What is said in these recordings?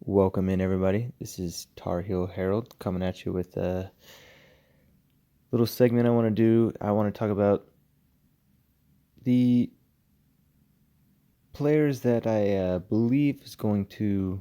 Welcome in, everybody. This is Tar Heel Harold coming at you with a little segment I want to do. I want to talk about the players that I believe is going to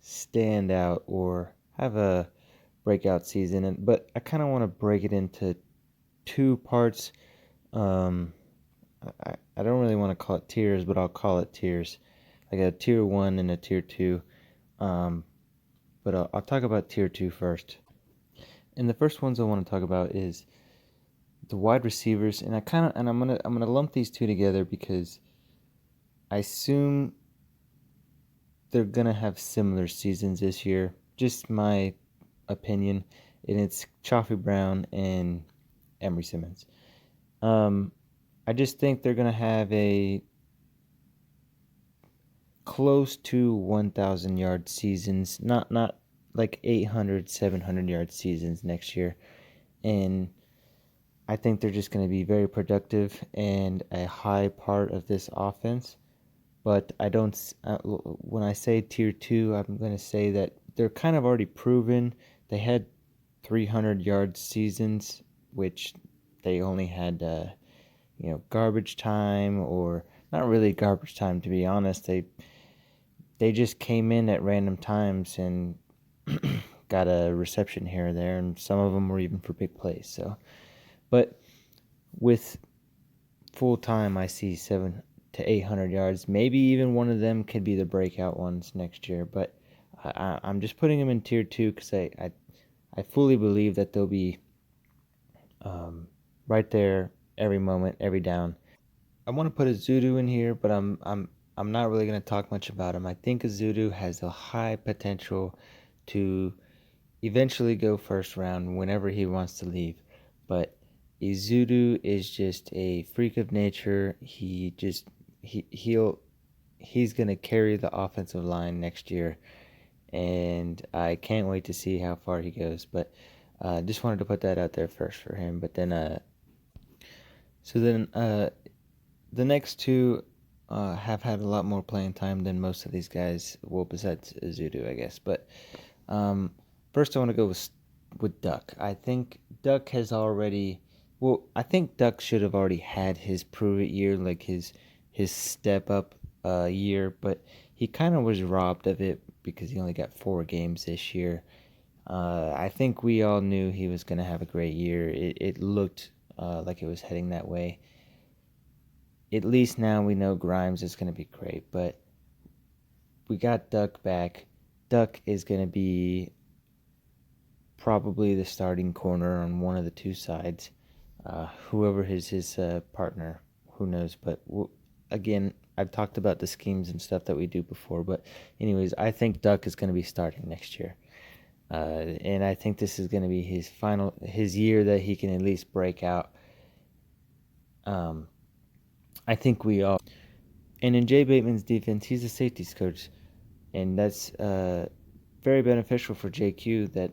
stand out or have a breakout season. But I kind of want to break it into two parts. I don't really want to call it tiers, but I'll call it tiers, like a tier 1 and a tier 2. But I'll talk about tier 2 first. And the first ones I want to talk about is the wide receivers, and I'm gonna lump these two together because I assume they're gonna have similar seasons this year. Just my opinion, and it's Chaffee Brown and Emery Simmons. I just think they're gonna have a close to 1,000 yard seasons, not like 800, 700 yard seasons next year, and I think they're just going to be very productive and a high part of this offense. But I don't. When I say tier 2, I'm going to say that they're kind of already proven. They had 300 yard seasons, which they only had, garbage time, or not really garbage time, to be honest. They just came in at random times and got a reception here or there, and some of them were even for big plays. So, but with full time, I see 700 to 800 yards. Maybe even one of them could be the breakout ones next year. But I'm just putting them in tier 2 because I fully believe that they'll be right there every moment, every down. I want to put a Zudu in here, but I'm not really going to talk much about him. I think Zudu has a high potential to eventually go first round whenever he wants to leave. But Izudu is just a freak of nature. He's gonna carry the offensive line next year, and I can't wait to see how far he goes. But just wanted to put that out there first for him. But then the next two have had a lot more playing time than most of these guys. Well, besides Izudu, I guess. But first, I want to go with Duck. I think Duck has already. Well, I think Duck should have already had his prove it year, like his step up year, but he kind of was robbed of it because he only got 4 games this year. I think we all knew he was going to have a great year. It looked like it was heading that way. At least now we know Grimes is going to be great, but we got Duck back. Duck is going to be probably the starting corner on one of the two sides. Whoever is his partner, who knows? But again, I've talked about the schemes and stuff that we do before. But anyways, I think Duck is going to be starting next year, and I think this is going to be his year that he can at least break out. I think we all. And in Jay Bateman's defense, he's a safeties coach, and that's very beneficial for JQ. That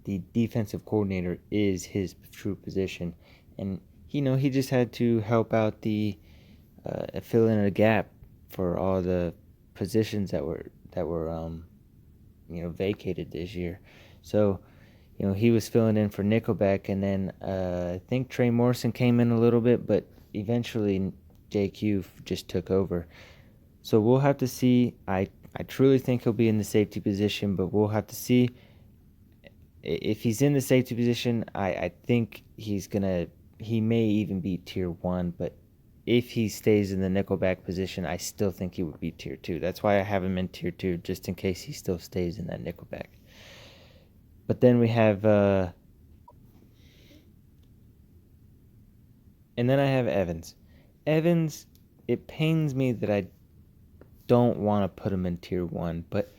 the defensive coordinator is his true position, and he just had to help out the fill in a gap for all the positions that were vacated this year. So he was filling in for Nickelback, and then I think Trey Morrison came in a little bit, but eventually JQ just took over. So we'll have to see. I truly think he'll be in the safety position, but we'll have to see. If he's in the safety position, I think he may even be tier 1, but if he stays in the nickelback position, I still think he would be tier 2. That's why I have him in tier 2, just in case he still stays in that nickelback. But then we have and then I have Evans. Evans, it pains me that I don't want to put him in tier 1, but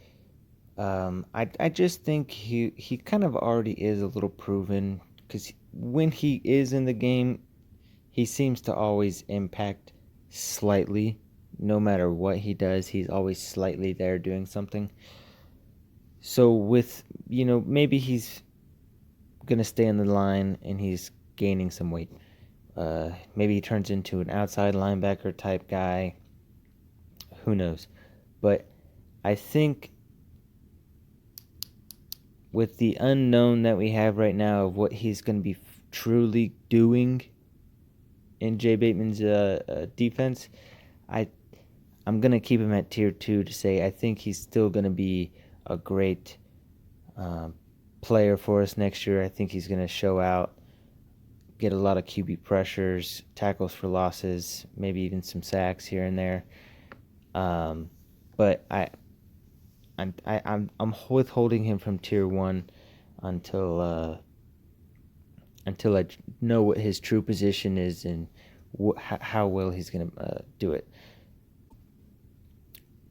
I just think he kind of already is a little proven, because when he is in the game, he seems to always impact slightly. No matter what he does, he's always slightly there doing something. So with, maybe he's going to stay on the line and he's gaining some weight. Maybe he turns into an outside linebacker type guy. Who knows? But I think with the unknown that we have right now of what he's going to be truly doing in Jay Bateman's defense, I'm going to keep him at tier 2 to say I think he's still going to be a great player for us next year. I think he's going to show out, get a lot of QB pressures, tackles for losses, maybe even some sacks here and there. But I'm withholding him from tier 1 until I know what his true position is and how well he's going to do it.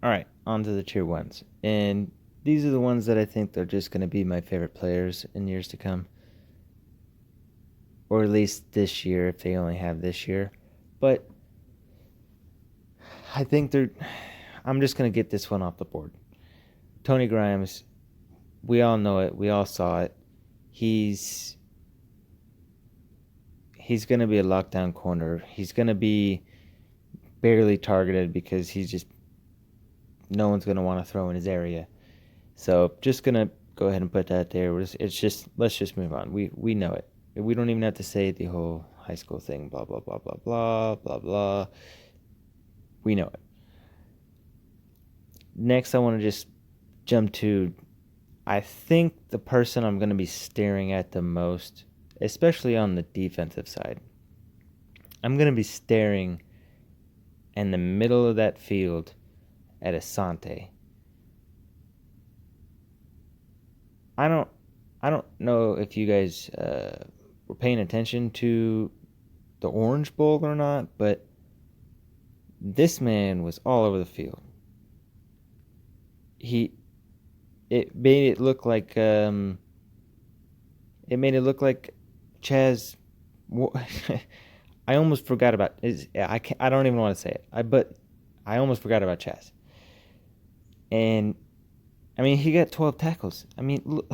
All right, on to the tier 1s. And these are the ones that I think they're just going to be my favorite players in years to come. Or at least this year, if they only have this year. But I think I'm just going to get this one off the board. Tony Grimes, we all know it. We all saw it. He's going to be a lockdown corner. He's going to be barely targeted because no one's going to want to throw in his area. So just going to go ahead and put that there. Let's just move on. We know it. We don't even have to say the whole high school thing, blah, blah, blah, blah, blah, blah, blah. We know it. Next, I want to just jump to, I think the person I'm going to be staring at the most, especially on the defensive side, I'm going to be staring in the middle of that field at Asante. I don't know if you guys were paying attention to the Orange Bowl or not, but this man was all over the field. It made it look like Chaz. I almost forgot about I don't even want to say it. But I almost forgot about Chaz. And I mean, he got 12 tackles. I mean, look,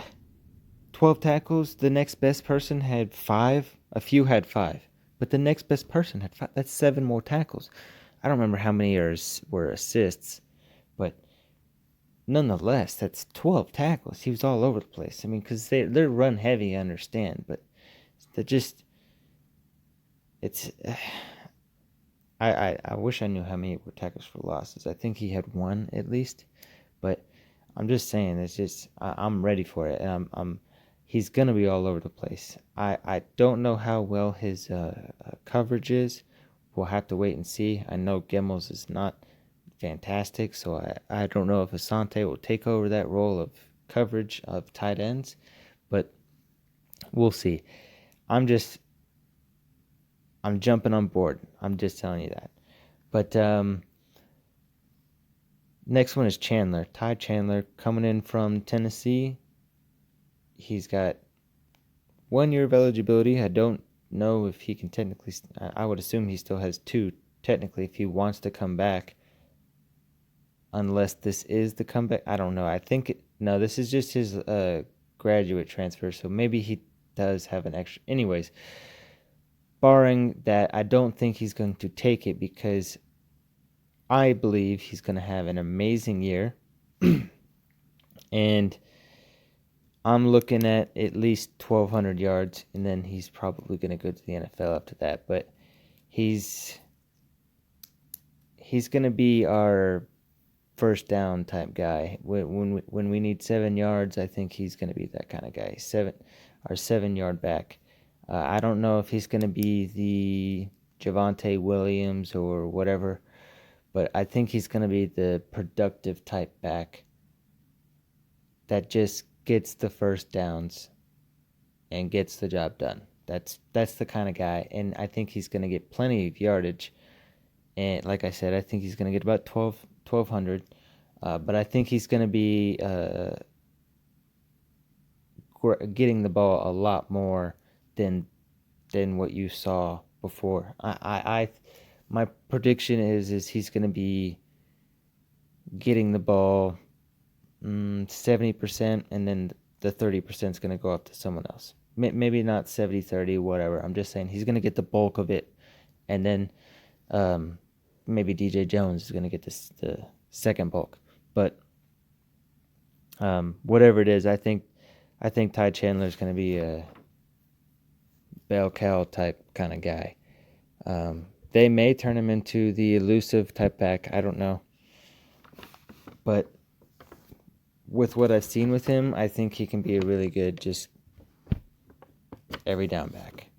12 tackles. The next best person had 5. A few had 5, but the next best person had 5. That's 7 more tackles. I don't remember how many were assists, but nonetheless, that's 12 tackles. He was all over the place. I mean, because they're run heavy, I understand, but they're just, it's, I wish I knew how many were tackles for losses. I think he had 1 at least, but I'm just saying, it's just, I'm ready for it, and he's gonna be all over the place. I don't know how well his coverage is. We'll have to wait and see. I know Gemmels is not fantastic, so I don't know if Asante will take over that role of coverage of tight ends, but we'll see. I'm jumping on board. I'm just telling you that. But next one is Chandler. Ty Chandler coming in from Tennessee. He's got 1 year of eligibility. I don't know if he can technically. I would assume he still has 2 technically if he wants to come back. Unless this is the comeback. I don't know. I think no, this is just his graduate transfer. So maybe he does have an extra. Anyways, barring that, I don't think he's going to take it because I believe he's going to have an amazing year. And I'm looking at least 1,200 yards, and then he's probably going to go to the NFL after that. But he's going to be our first down type guy. When we need 7 yards, I think he's going to be that kind of guy. 7-yard back. I don't know if he's going to be the Javonte Williams or whatever, but I think he's going to be the productive type back that just gets the first downs and gets the job done. That's the kind of guy, and I think he's going to get plenty of yardage. And like I said, I think he's going to get about 1,200. But I think he's going to be getting the ball a lot more than what you saw before. My prediction is he's going to be getting the ball 70%, and then the 30% is going to go up to someone else. Maybe not 70-30, whatever. I'm just saying he's going to get the bulk of it, and then maybe DJ Jones is going to get the second bulk. But whatever it is, I think I think Ty Chandler's going to be a bell cow type kind of guy. They may turn him into the elusive type back. I don't know. But with what I've seen with him, I think he can be a really good just every down back.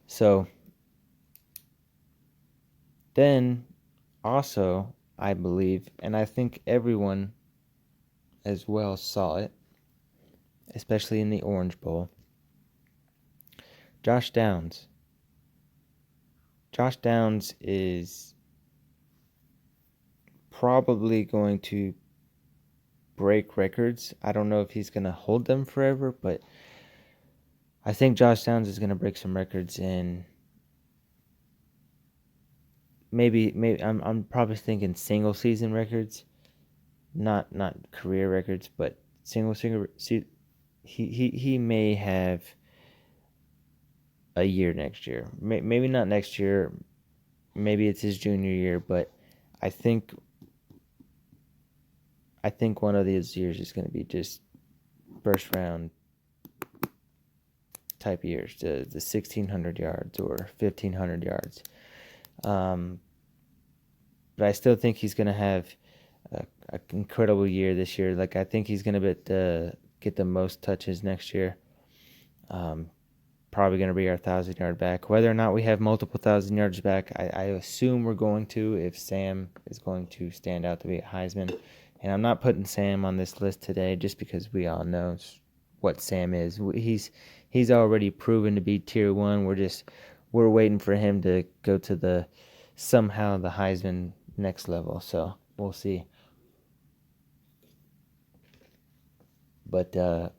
So then also, I believe, and I think everyone as well saw it, especially in the Orange Bowl, Josh Downs. Josh Downs is probably going to break records. I don't know if he's going to hold them forever, but I think Josh Downs is going to break some records, and maybe I'm probably thinking single season records, not career records, but single he may have a year next year. Maybe not next year. Maybe it's his junior year, but I think one of these years is going to be just first round type years, the 1,600 yards or 1,500 yards. But I still think he's going to have an incredible year this year. Like, I think he's going to get the most touches next year. Probably going to be our 1,000-yard back. Whether or not we have multiple 1,000 yards back, I assume we're going to, if Sam is going to stand out to be a Heisman. And I'm not putting Sam on this list today just because we all know what Sam is. He's already proven to be tier 1. We're waiting for him to go to somehow the Heisman next level. So we'll see. But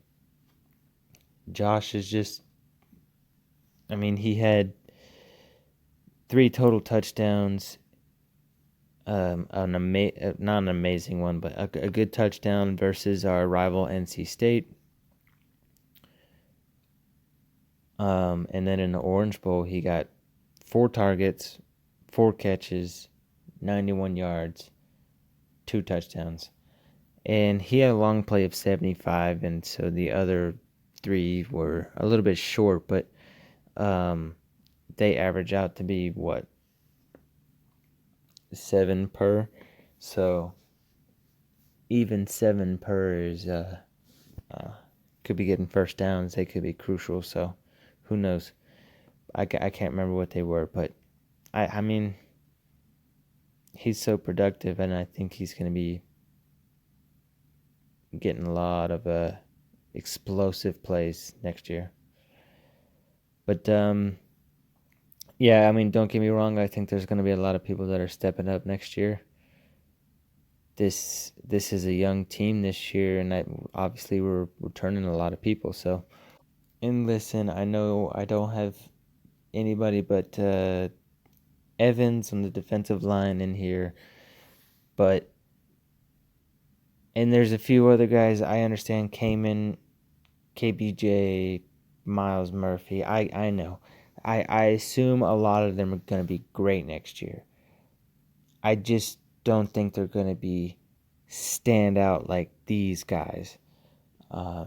Josh is just, I mean, he had 3 total touchdowns. Not an amazing one, but a good touchdown versus our rival NC State. And then in the Orange Bowl, he got 4 targets, 4 catches, 91 yards, 2 touchdowns. And he had a long play of 75, and so the other 3 were a little bit short, but they average out to be, 7 per? So even 7 per is could be getting first downs. They could be crucial, so who knows? I can't remember what they were, but I mean, he's so productive, and I think he's going to be getting a lot of explosive plays next year. But yeah, I mean, don't get me wrong. I think there's going to be a lot of people that are stepping up next year. This is a young team this year, and obviously we're returning a lot of people. So, and listen, I know I don't have anybody but Evans on the defensive line in here, and there's a few other guys I understand came in, KBJ, Miles Murphy. I know. I assume a lot of them are going to be great next year. I just don't think they're going to be stand out like these guys.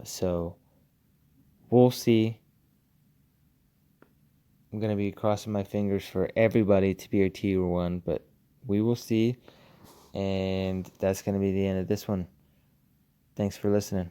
So we'll see. I'm going to be crossing my fingers for everybody to be a tier 1, but we will see. And that's going to be the end of this one. Thanks for listening.